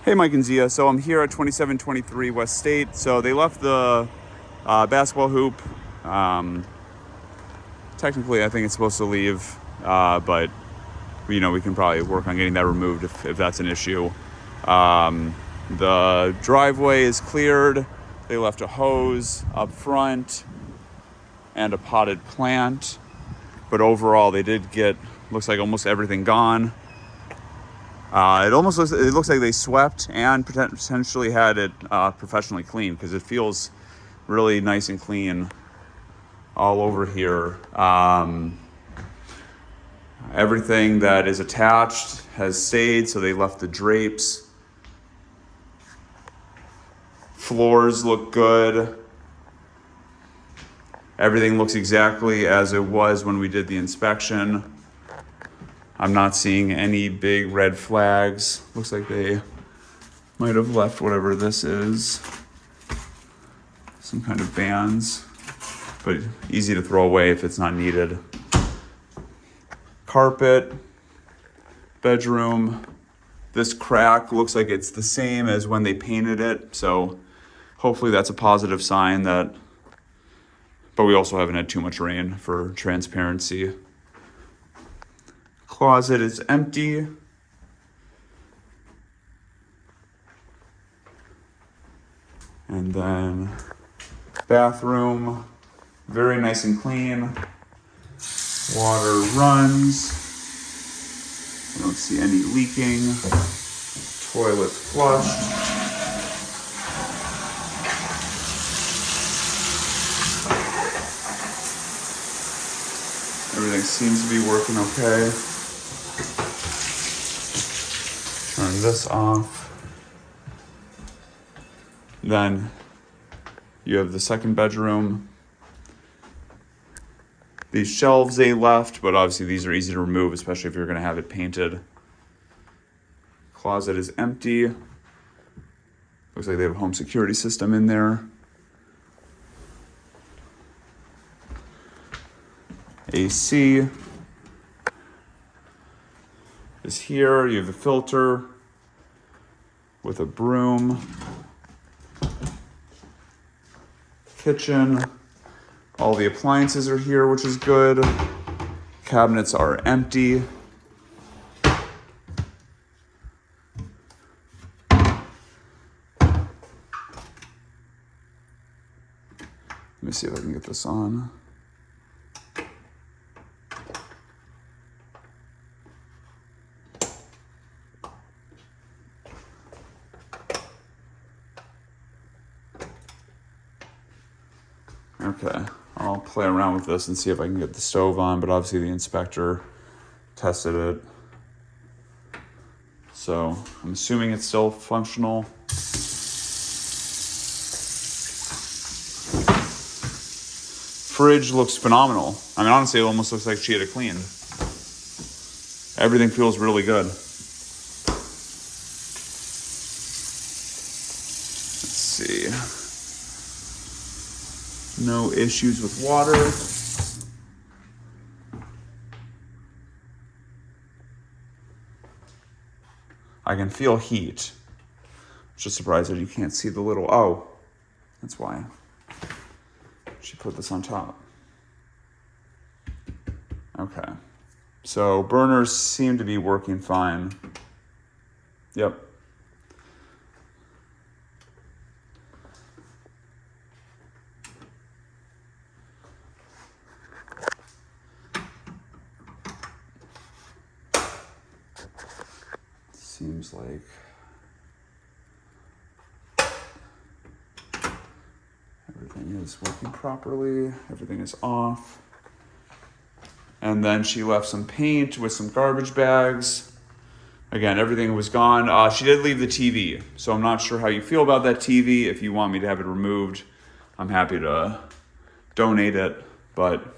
Hey, Mike and Zia. So I'm here at 2723 West State. So they left the basketball hoop. Technically, I think it's supposed to leave, but we can probably work on getting that removed if that's an issue. The driveway is cleared. They left a hose up front and a potted plant, but overall they did get, looks like, almost everything gone. It looks like they swept and potentially had it professionally cleaned, because it feels really nice and clean all over here. Everything that is attached has stayed, so they left the drapes. Floors look good. Everything looks exactly as it was when we did the inspection. I'm not seeing any big red flags. Looks like they might have left whatever this is. Some kind of bands, but easy to throw away if it's not needed. Carpet, bedroom. This crack looks like it's the same as when they painted it, so hopefully that's a positive sign that, but we also haven't had too much rain for transparency. Closet is empty. And then bathroom, very nice and clean. Water runs. I don't see any leaking. Toilet flushed. Everything seems to be working okay. Turn this off. Then you have the second bedroom. These shelves they left, but obviously these are easy to remove, especially if you're going to have it painted. Closet is empty. Looks like they have a home security system in there. AC is here. You have a filter with a broom. Kitchen. All the appliances are here, which is good. Cabinets are empty. Let me see if I can get this on. Okay, I'll play around with this and see if I can get the stove on, but obviously the inspector tested it. So I'm assuming it's still functional. Fridge looks phenomenal. I mean, honestly, it almost looks like she had it cleaned. Everything feels really good. Let's see. No issues with water. I can feel heat. Just surprised that you can't see the little, oh, that's why she put this on top. Okay. So burners seem to be working fine. Yep. Seems like everything is working properly. Everything is off. And then she left some paint with some garbage bags. Again, everything was gone. She did leave the TV, so I'm not sure how you feel about that TV. If you want me to have it removed, I'm happy to donate it, but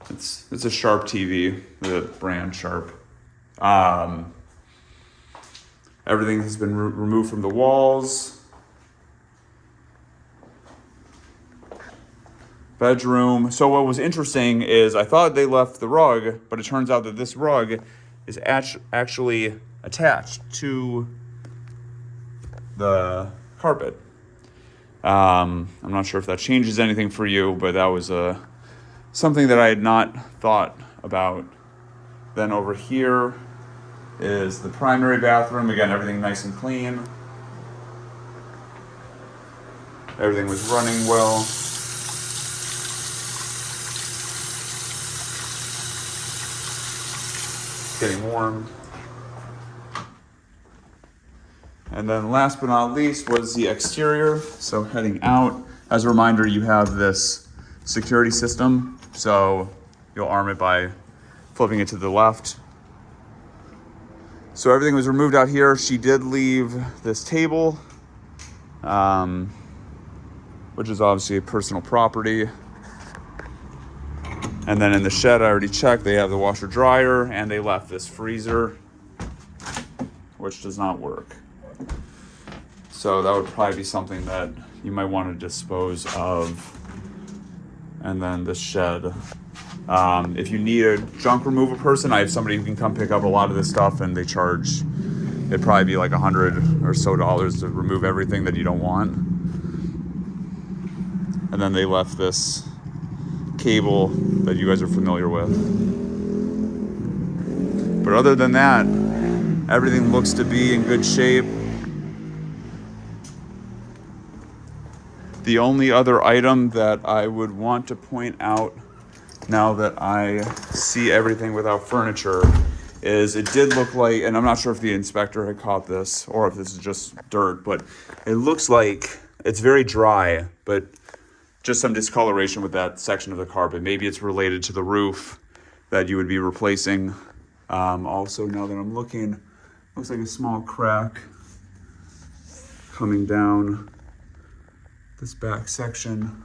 it's a Sharp TV, the brand Sharp. Everything has been removed from the walls. Bedroom. So what was interesting is I thought they left the rug, but it turns out that this rug is actually attached to the carpet. I'm not sure if that changes anything for you, but that was something that I had not thought about. Then over here is the primary bathroom. Again, everything nice and clean. Everything was running well. Getting warm. And then last but not least was the exterior. So heading out, as a reminder, you have this security system. So you'll arm it by flipping it to the left. So everything was removed out here. She did leave this table, which is obviously a personal property. And then in the shed, I already checked, they have the washer dryer, and they left this freezer, which does not work. So that would probably be something that you might want to dispose of. And then the shed. If you need a junk removal person, I have somebody who can come pick up a lot of this stuff, and they charge, it'd probably be like $100 or so to remove everything that you don't want. And then they left this cable that you guys are familiar with. But other than that, everything looks to be in good shape. The only other item that I would want to point out now that I see everything without furniture is it did look like, and I'm not sure if the inspector had caught this or if this is just dirt, but it looks like it's very dry, but just some discoloration with that section of the carpet. Maybe it's related to the roof that you would be replacing. Also, now that I'm looking, looks like a small crack coming down this back section,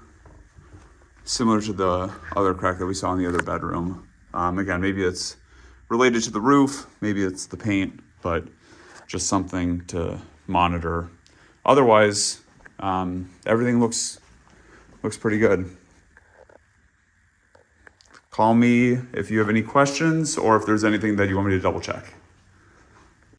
similar to the other crack that we saw in the other bedroom. Again, maybe it's related to the roof, maybe it's the paint, but just something to monitor. Otherwise, everything looks pretty good. Call me if you have any questions or if there's anything that you want me to double check.